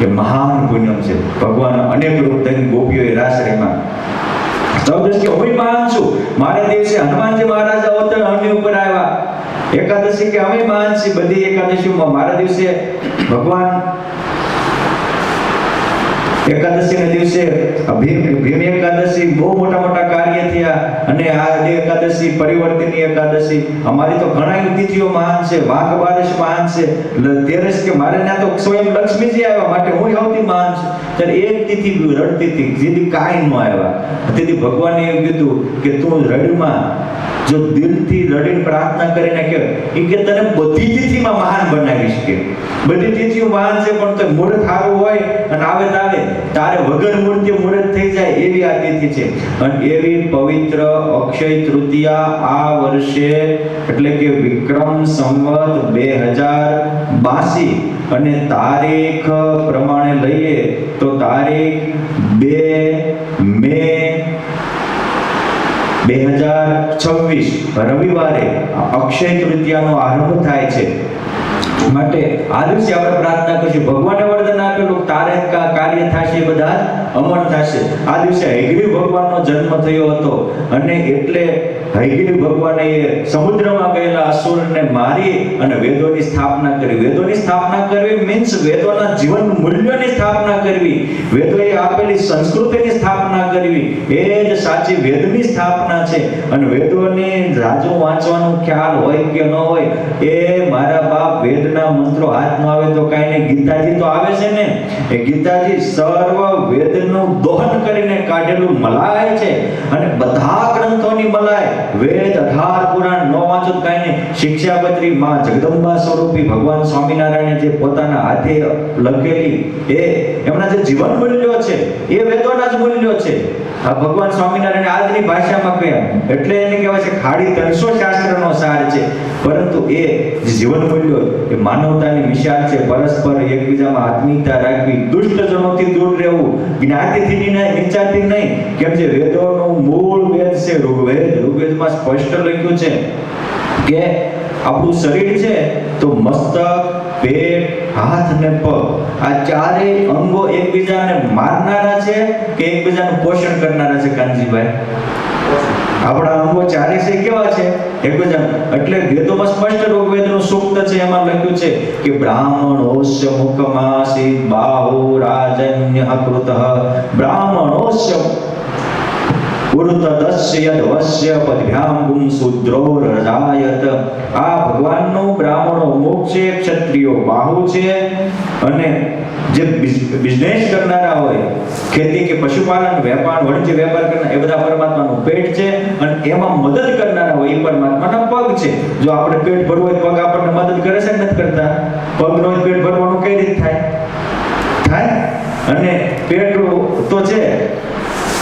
એ મહાન પૂનમ છે. ભગવાન અનેક રૂપ ધરી ગોપીઓએ રાસ રમ્યા. ચૌદશ કે હું મહાન છું, મારે દિવસે હનુમાનજી મહારાજ અવતર અન્ય ઉપર આવ્યા. એકાદશી કે અમે મહાન છીએ, બધી એકાદશીમાં મારા દિવસે ભગવાન એકાદશીના દિવસે ભીમ એકાદશી બહુ મોટા કાર્ય થયા, અને આ એકાદશી પરિવર્તનની એકાદશી. અમારી તો ઘણા તિથિઓ મહાન છે, વાઘ બારસ મહાન છે, તેરસ કે મારે ના તો સ્વયં લક્ષ્મીજી આવ્યા માટે હું સૌથી મહાન છું. ત્યારે એક તિથિ રડતી હતી, જેથી કાંઈ ન આવ્યા. તેથી ભગવાને એવું કીધું કે તું રડમાં જો દિલથી રડીને પ્રાર્થના કરીને કે તને બધી તિથિમાં મહાન બનાવીશ, કે બધી તિથિઓ મહાન છે, પણ તો મુહૂર્ત સારું હોય અને આવે તારે વગર મૂર્તિ મુહૂર્ત થઈ જાય એવી આ તિથિ છે. અને એવી પવિત્ર અક્ષય તૃતીયા આ વર્ષે એટલે કે વિક્રમ સંવત 2082 અને તારીખ પ્રમાણે લઈએ તો તારીખ 2 મે 2026 રવિવારે અક્ષય તૃતીયાનો આરંભ થાય છે. માટે આ દિવસે આપણે પ્રાર્થના કરીશું, ભગવાને વરદાન આપેલું તારે કાર્ય થશે, બધા અમર થશે. આ દિવસે હયગ્રીવ ભગવાનનો જન્મ થયો હતો, અને એટલે હયગ્રીવ ભગવાને સમુદ્રમાં ગયેલા અસુરને મારી અને વેદોની સ્થાપના કરી. વેદોની સ્થાપના કરવી મીન્સ વેદોના જીવન મૂલ્યોની સ્થાપના કરવી, વેદોએ આપેલી સંસ્કૃતિની સ્થાપના કરવી, એ જ સાચી વેદની સ્થાપના છે. અને વેદોની રાજુ વાંચવાનો ખ્યાલ હોય કે ન હોય, એ મારા બાપ વેદના મંત્રો હાથ ન આવે તો કાંઈ નહીં, ગીતાજી તો આવે છે ને. એ ગીતાજી સર્વ વેદનું દોહન કરીને કાઢેલું મલાય છે, અને બધા ગ્રંથોની મલાય. વેદ 18 પુરાણ ન વાંચો તો કાંઈ નહીં. શિક્ષાપત્રી માં જગદંબા સ્વરૂપી ભગવાન સ્વામિનારાયણે જે પોતાના હાથે લખેલી એમના જે જીવન મૂલ્યો છે એ વેદોના જ મૂલ્યો છે. આ ભગવાન સ્વામિનારાયણ આજની ભાષામાં કહ્યા એટલે એને કહેવાય છે ખાડી 300 શાસ્ત્રનો સાર છે. પરંતુ એ જીવન મૂલ્યો એ માનવતાની મિસાલ છે. પરસ્પર એકબીજામાં આત્મીયતા રાખવી, દુષ્ટજનોથી દૂર રહેવું, જ્ઞાતિથી નીચાથી નહીં. કેમ જે વેદોનું મૂળ વેદ છે ઋગ્વેદ. ઋગ્વેદમાં સ્પષ્ટ લખ્યું છે કે આપણું શરીર છે તો મસ્તક, પેટ, હાથ ને પગ, આ ચારેય અંગો એકબીજાને મારનારા છે કે એકબીજાનું પોષણ કરનારા છે? કાનજીભાઈ, આપણા અંગો ચારે છે કેવા છે? એકબીજા. એટલે વેદોમાં સ્પષ્ટ ઋગ્વેદનું સૂક્ત છે, એમાં લખ્યું છે કે બ્રાહ્મણોસ્ય મુખમાસી બાહુ રાજન્ય કૃતઃ બ્રાહ્મણોસ્ય ઉર્તદસ્ય યદવસ્ય પદ્ભ્યાંગુમ શુદ્રો રજાયત. આ ભગવાનનું બ્રાહ્મણો મુખ છે, ક્ષત્રિયો બાહુ છે, અને જે બિઝનેસ કરનારા હોય, ખેતી કે પશુપાલન, વેપાર, વાણિજ્ય વેપાર કરનારા, એ બધા પરમાત્માનું પેટ છે. અને એમાં મદદ કરનારા હોય એ પરમાત્માના પગ છે. જો આપણે પેટ ભરવું હોય પગ આપણને મદદ કરે છે નથી કરતા? પગ નો પેટ ભરવાનું કઈ રીતે થાય? અને પેટ તો છે,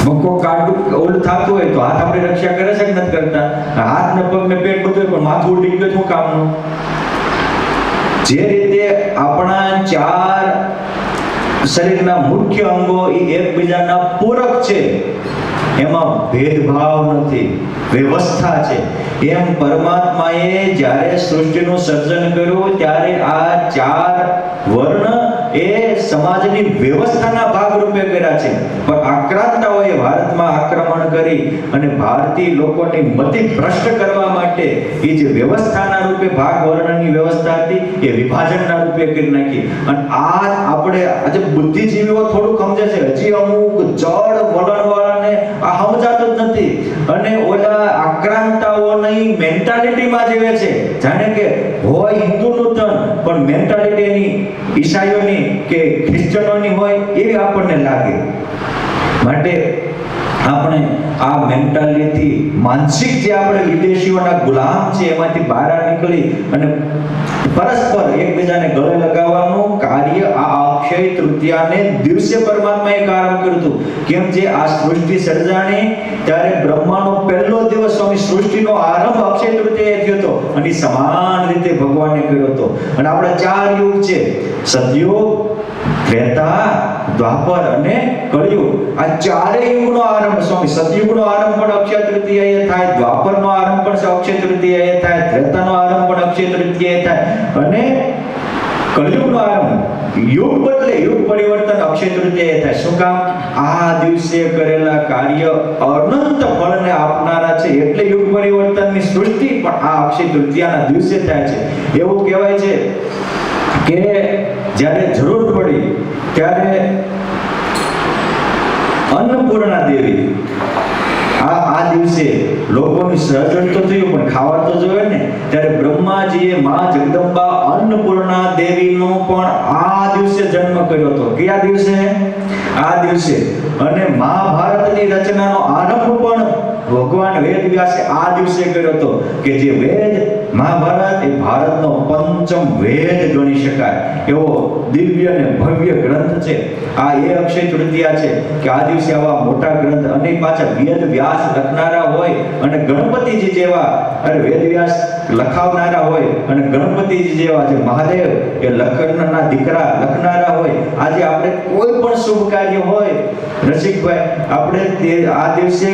મકો કાઢું ઓલું થતું હોય તો હાથ આપણે રક્ષા કરે છે કે નથી કરતા? હાથ ને પગ ને પેટ બધું, પણ માથું ઉડી ગયું શું કામનું? જે રીતે આપણા ચાર શરીરના મુખ્ય અંગો એ એકબીજાના પૂરક છે, એમાં ભેદભાવ નથી, વ્યવસ્થા છે. એમ પરમાત્માએ જ્યારે સૃષ્ટિનું સર્જન કર્યું ત્યારે આ ચાર વર્ણ એ સમાજની વ્યવસ્થાના ભાગ રૂપે કર્યા છે. પણ આક્રાંતાઓએ ભારતમાં આક્રમણ કરી અને ભારતીય લોકોની મતિ ભ્રષ્ટ કરવા માટે એ જે વ્યવસ્થાના રૂપે ભાગ વર્ણની વ્યવસ્થા હતી એ વિભાજનના રૂપે કરી નાખી. અને આ આપણે આજે બુદ્ધિજીવીઓ થોડુંક સમજે છે, હજી અમુક જડ વલણવાળાને આ સમજાતું જ નથી. અને ઓલા આક્રાંતાઓની મેન્ટાલિટીમાં જીવે છે, જાણે કે હોય હિન્દુનું તન પણ મેન્ટાલિટી એની ઈસાઈઓની કે ખ્રિશ્ચનોની હોય એવી આપણને લાગે. માટે આપણે આ મેન્ટાલિટી માનસિક જે આપણે વિદેશીઓના ગુલામ છે એમાંથી બહાર નીકળી અને પરસ્પર એકબીજાને ગળે લગાવવાનું કાર્ય આ અક્ષય તૃતીયાને દિવસે પરમાત્માએ આરંભ કર્યું હતું. કેમ જે આ સૃષ્ટિ સર્જાણી ત્યારે બ્રહ્માનો પહેલો દિવસ સ્વામી સૃષ્ટિનો આરંભ અક્ષય તૃતીયાએ થયો હતો, અને સમાન રીતે ભગવાને કર્યો હતો. અને આપણા ચાર યુગ છે, સતયુગ, ત્રેતા, દ્વાપર અને કળિયુગ. આ ચારેય યુગનો આરંભ સ્વામી સતયુગનો આરંભ પણ અક્ષય તૃતીયાએ થાય, દ્વાપરનો આરંભ પણ અક્ષય તૃતીયાએ થાય, ત્રેતાનો આરંભ પણ અક્ષય તૃતીયાએ થાય, અને કળિયુગનો આરંભ યુગ બદલે યુગ પરિવર્તન અક્ષય તૃતીયાએ થાય. શું કામ? આ દિવસે કરેલા કાર્ય અનંત ફળને આપનારા છે, એટલે યુગ પરિવર્તનની સૃષ્ટિ પણ આ અક્ષય તૃતીયાના દિવસે થાય છે. એવું કહેવાય છે કે જ્યારે જરૂર પડી ત્યારે અન્નપૂર્ણા દેવી, આ દિવસે લોકોની સહજડ તો થયું પણ ખાવા તો જોઈએ ને, ત્યારે બ્રહ્માજીએ માં જગદંબા અન્નપૂર્ણા દેવીનો પણ આ દિવસે જન્મ કર્યો હતો. કયા દિવસે? આ દિવસે. અને મહાભારતની રચનાનો આરંભ પણ ભગવાન વેદવ્યાસે આ દિવસે કર્યો હતો, કે જે વેદ મહાભારત એ ભારતનો પંચમ વેદ ગણી શકાય એવો દિવ્ય અને ભવ્ય ગ્રંથ છે. આ એ અક્ષય તૃતીયા છે કે આ દિવસે આવા મોટા ગ્રંથ, અને પાછા વેદ વ્યાસ લખનારા હોય અને ગણપતિજી જેવા, અરે વેદ વ્યાસ લખાવનારા હોય અને ગણપતિજી જેવા જે મહાદેવ એ લખનના દીકરા લખનારા હોય. આજે આપણે કોઈ પણ શુભ કાર્ય હોય રસિકભાઈ, આપણે આ દિવસે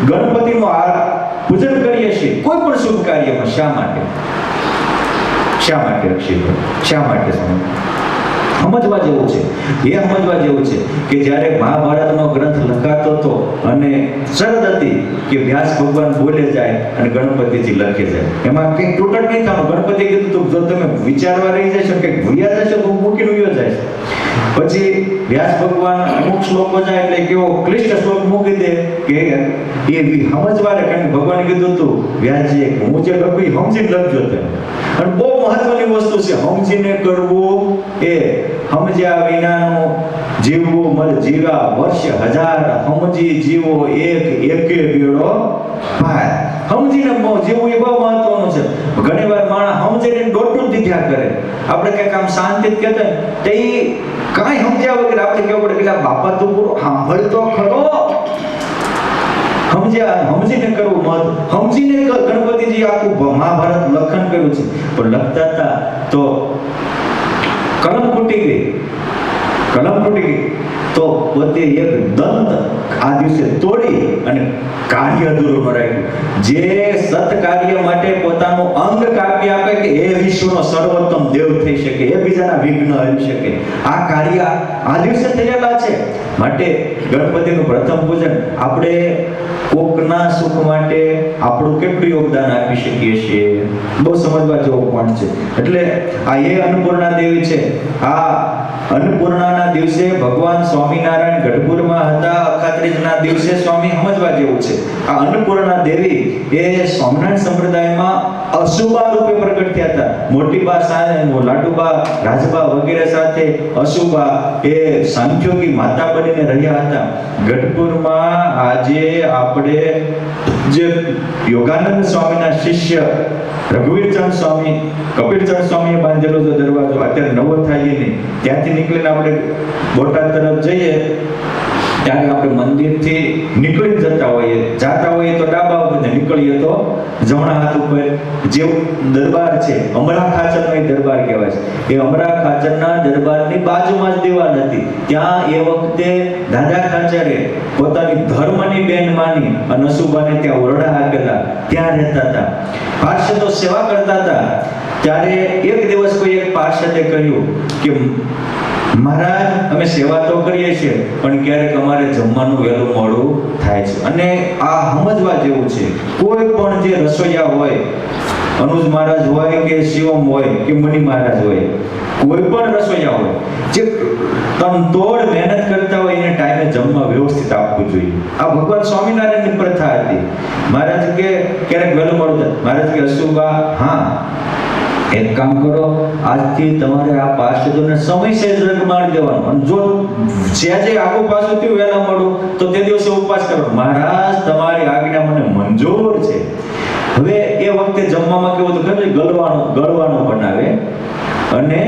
ગણપતિનું પૂજન કરીએ છીએ કોઈ પણ શુભ કાર્યમાં. શા માટે? શા માટે અક્ષયભાઈ? શા માટે? સમજવા જેવું છે. એ સમજવા જેવું છે કે જ્યારે મહાભારતનો ગ્રંથ લખાતો હતો અને શરત હતી કે વ્યાસ ભગવાન બોલે જાય અને ગણપતિજી લખે જાય, એમાં કંઈક તૂટક નહીં થવાનું. ગણપતિ કીધું તો જો તમે વિચારવા રહી જશો કે ભૂલ્યા જશો તો મૂકીને ઉયો જાય. પછી વ્યાસ ભગવાન અમુક શ્લોકો જાય એટલે કેવો ક્લિષ્ટ શ્લોક મૂકી દે કે એ સમજવા રહે, કારણ કે ભગવાને કીધું હતું વ્યાસજીએ કે હું જે લખું એ સમજીને લખજો તમે. અને બહુ મહત્વની વસ્તુ છે સમજીને કરવું. એ સમજ્યા વિનાનું જીવવું મર જીવા વર્ષ હજાર, સમજી જીવો એકે બેડો પાર. સમજીને જીવવું એ બહુ મહત્વનું છે. ઘણી વાર માણસ સમજીને દોઢું દીધા કરે. આપણે કંઈક આમ શાંતિથી કહેતા તો એ કાંઈ સમજ્યા વગર આપણે કહેવું પડે કે બાપા તું પૂરો સાંભળ તો ખરો. સમજીને કરવું મહત્વ. સમજીને ગણપતિજી આખું મહાભારત લખન કર્યું છે, પણ લખતા હતા તો કલમ તૂટી ગઈ. તો પોતે એક દંત આ દિવસે તોડી અને કાર્ય અધૂરું રાખ્યું. જે સત કાર્ય માટે પોતાનું અંગ કાપી આપે કે એ વિશ્વનો સર્વોત્તમ દેવ થઈ શકે, એ બીજાના વિઘ્ન હરી શકે, આ કાર્ય આ દિવસે થયેલા છે. માટે ગણપતિનું પ્રથમ પૂજન આપણે કોકના સુખ માટે આપણું કેટલું યોગદાન આપી શકીએ છીએ, બહુ સમજવા જેવો પોઈન્ટ છે. એટલે આ એ અન્નપૂર્ણા દેવી છે. આ અન્નપૂર્ણાના દિવસે ભગવાન સ્વામિનારાયણ ગઢપુરમાં હતા. અખાત્રીજના દિવસે સ્વામી સમજવા જેવું છે. આ અન્નપૂર્ણા દેવી એ સ્વામિનારાયણ સંપ્રદાયમાં અશુભા રૂપે પ્રગટ થયા હતા. મોટીબા સાથે લાડુબા રાજબા વગેરે સાથે અશુભા એ સાંખ્યોગી માતા બનીને રહ્યા હતા. ગઢપુરમાં આજે આપણે જે યોગાનંદ સ્વામીના શિષ્ય રઘુવીરચંદ સ્વામી, કપિલચંદ સ્વામીએ બાંધેલો જો દરવાજો અત્યારે નવો થાય નહીં, ત્યાંથી નીકળીને આપણે બોટાદ તરફ જઈએ ત્યારે આપણે મંદિરથી નીકળી જતા હોઈએ તો ડાબા ઉપર, નીકળીએ તો જમણા હાથ ઉપર જે દરબાર છે, અમરા ખાચરનો એ દરબાર કહેવાય છે. એ અમરા ખાચરના દરબારની બાજુમાં જ દીવાલ હતી. ત્યાં એ વખતે દાદા ખાચરે પોતાની ધર્મની બેન માની અને અશુભાને ત્યાં ઓરડા આપેલા, ત્યાં રહેતા હતા. પાર્ષદો સેવા કરતા હતા. ત્યારે એક દિવસ કોઈ એક પાર્ષદે કહ્યું કે મહારાજ અમે સેવા તો કરીએ છીએ પણ ક્યારેક અમારે જમવાનું વહેલું મોડું થાય છે. અને આ સમજવા જેવું છે. કોઈ પણ જે રસોઈયા હોય, અનુજ મહારાજ હોય કે શિવમ હોય કે મણિ મહારાજ હોય, કોઈ પણ રસોઈયા હોય જે તનતોડ મહેનત કરતા હોય એને ટાઈમે જમવા વ્યવસ્થિત આપવું જોઈએ. આ ભગવાન સ્વામિનારાયણની પ્રથા હતી. મહારાજ કે ક્યારેક વહેલું મોડું થાય, મહારાજ કે અશુભા હા એક કામ કરો, આજથી તમારે આ પાર્ષદોને સમયસર જગમાડી દેવાનું, અને જો જે આગળ પાછું થયું વહેલા મોડું તો તે દિવસે ઉપવાસ કરો. મહારાજ તમારી આજ્ઞા મને મંજૂર છે. હવે એ વખતે જમવામાં કેવું હતું ખબર? ગળવાનું બનાવે અને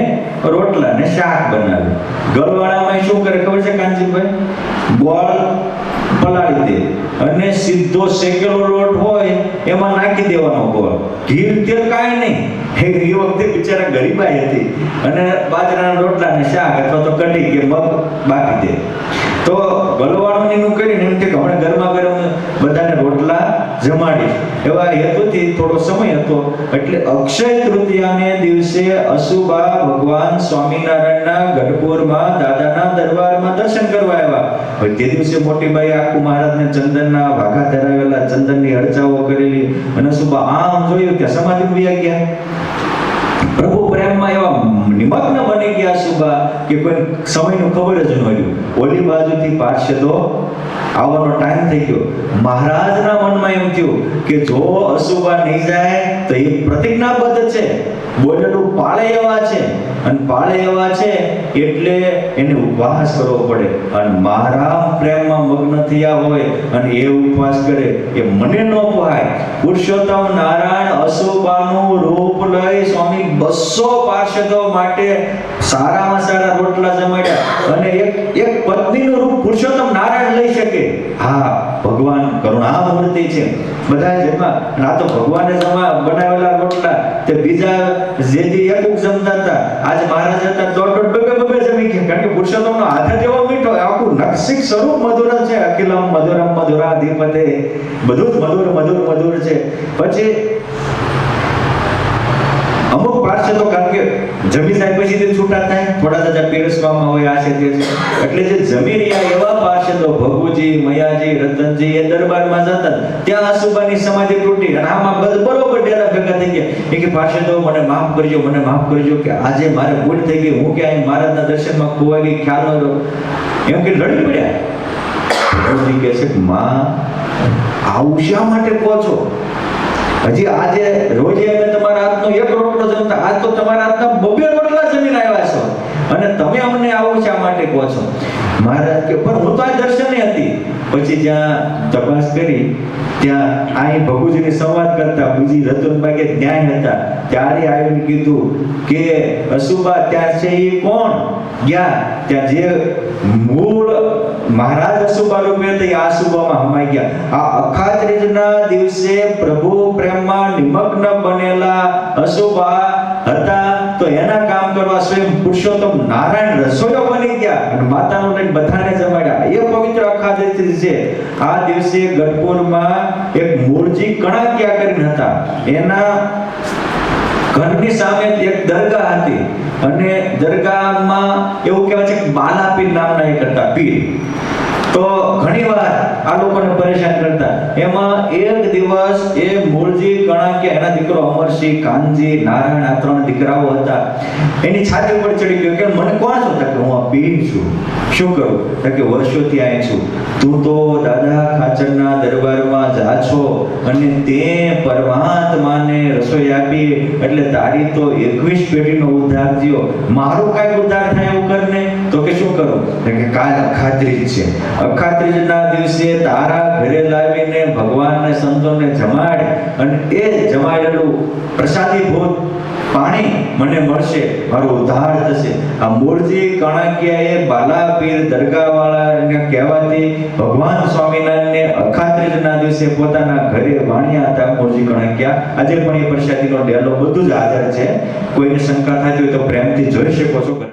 રોટલા ને શાક બનાવે. ગળવાળામાં શું કરે ખબર છે કાનજીભાઈ? ગોળ પલાળી દે અને સીધો શેકેલો લોટ હોય એમાં નાખી દેવાનો ગોળ. ઘી તેલ કાંઈ નહીં. એ વખતે બિચારા ગરીબાઈ હતી અને બાજરાના રોટલા ને શાક અથવા તો કઢી કે મગ બાકી દે. તો ગળવાળું કરીને એમ કે હમણાં ગરમા ગરમ બધાને રોટલા જમાડીશ, એવા હેતુથી થોડો સમય હતો. એટલે અક્ષય તૃતીયાને દિવસે અશુભા ભગવાન સ્વામિનારાયણના ગઢપુરમાં દાદાના દરબારમાં દર્શન કરવા આવ્યા. હવે તે દિવસે મોટીબાઈ આખું મહારાજને ચંદનના ભાગા ધરાવેલા, ચંદનની અર્ચાઓ કરેલી, અને અશુભા આમ જોયું કે સમાધિ ભૂયા ગયા. પ્રભુ પ્રેમમાં એવા નિમગ્ન બની ગયા સુબા કે કોઈ સમયનું ખબર જ ન રહ્યું. ઓલી બાજુથી પાર્ષદો આવવાનો ટાઈમ થઈ ગયો. મહારાજના મનમાં એમ થયું કે જો અશુભા નહીં જાય તો એ પ્રતિજ્ઞાબદ્ધ છે, બોલેલું પાળે એવા છે, અને પાળે એવા છે એટલે એને ઉપવાસ કરવો પડે. અને મારા પ્રેમમાં મગ્ન થયા હોય અને એ ઉપવાસ કરે એ મને ન પોહાય. પુરુષોત્તમ નારાયણ અશુભાનું રૂપ લઈ સ્વામી 200 પાર્ષદો માટે સારામાં સારા રોટલા જમાડ્યા. અને એક પત્નીનું રૂપ પુરુષોત્તમ નારાયણ લઈ શકે. હા, ભગવાન કરુણામૂર્તિ છે. બધા જેમાં આ તો ભગવાને બનાવેલા રોટલા તે બીજા જે એક જમતા હતા, આજે મહારાજ હતા દોઢ બબે જમી ગયા. કારણ કે પુરુષોત્તમનો આધાર એવો મીઠો, આખું નક્ષિક સ્વરૂપ મધુર છે. અખિલમ મધુરમ મધુરાધિપતે, બધું જ મધુર છે. પછી અમુક પાર્ષદો કારણ કે જમી જાય પછી તે છૂટા થાય, થોડા દાદા પીરસવામાં હોય આ છે તે છે, એટલે જે જમી રહ્યા એવા પાર્ષદો ભગુજી, મયાજી, રતનજી એ દરબારમાં જતા. ત્યાં અશુભાની સમાધિ તૂટી અને આમાં બરોબર ડેરા ભેગા થઈ ગયા. એ કે પાર્ષદો મને માફ કરજો કે આજે મારે ભૂલ થઈ ગઈ, હું ક્યાંય મહારાજના દર્શનમાં ખોવાઈ ગઈ, ખ્યાલ ન રહ્યો, એમ કે લડી પડ્યા. ભગુજી કહે છે માં આવું શા માટે કહો છો? હજી આજે રોજ અમે તમારા હાથનો એક રોટલો જમતા, આજ તો તમારા હાથના 2 રોટલા જમીને આવ્યા છો અને તમે અમને આવું શા માટે કહો છો? મહારાજ કે પણ હું તો આ દર્શને હતી. પછી જ્યાં તપાસ કરી ત્યાં અહીં ભગુજીની સંવાદ કરતા બુજી રતનબાઈ કે ત્યાં હતા. ત્યારે આવીને કીધું કે અશુભા ત્યાં છે એ કોણ? ગયા ત્યાં જે મૂળ મહારાજ અશુભા રૂપે હતા આ અશુભામાં હમાઈ ગયા. આ અખાત્રીજના દિવસે પ્રભુ પ્રેમમાં નિમગ્ન બનેલા અશુભા હતા તો એના કામ કરવા સ્વયં પુરુષોત્તમ નારાયણ રસોઈયો બની ગયા અને માતાનો લઈને બધાને જમાડ્યા. એ પવિત્ર અખાત્રીજ છે. આ દિવસે ગઢપુરમાં એક મૂળજી કણાકિયા કરીને હતા. એના ઘરની સામે એક દરગાહ હતી અને દરગાહમાં એવું કહેવાય છે કે બાલાપીર નામના એક હતા પીર. તો ઘણીવાર આ લોકોને પરેશાન કરતા. એમાં એક દિવસ એ મૂળજી કણાકિયા, એના દીકરો અમરસિંહ, કાનજી, નારાયણ, આ 3 દીકરાઓ હતા. એની છાતી ઉપર ચડી ગયો કે મને કોણ છો? કે હું આ પીર છું. શું કરું? કે વર્ષોથી અહીં છું. તું તો દાદા ખાચરના દરબારમાં જા છો અને તે પરમાત્માને રસોઈ આપી એટલે તારી તો 21 પેઢીનો ઉદ્ધાર થયો. મારો કાંઈ ઉદ્ધાર થાય એવું કરને. તો કે શું કરું? કે કાલ અખાત્રીજ છે, અખાત્રીજના દિવસે તારા ઘરે લાવીને ભગવાનને સંતોને જમાડ અને એ જમાડેલું પ્રસાદી ભોજ પાણી મને મળશે, મારો ઉદ્ધાર થશે. આ મૂળજી કણાકિયાએ બાલાપીર દરગાહવાળાને કહેવાથી ભગવાન સ્વામિનારાયણને અખાત્રીજના દિવસે પોતાના ઘરે વાણ્યા હતા મૂળજી કણાકિયા. આજે પણ એ પ્રસાદીનો ડેલો બધું જ હાજર છે. કોઈને શંકા થતી હોય તો પ્રેમથી જોઈ શકો છો.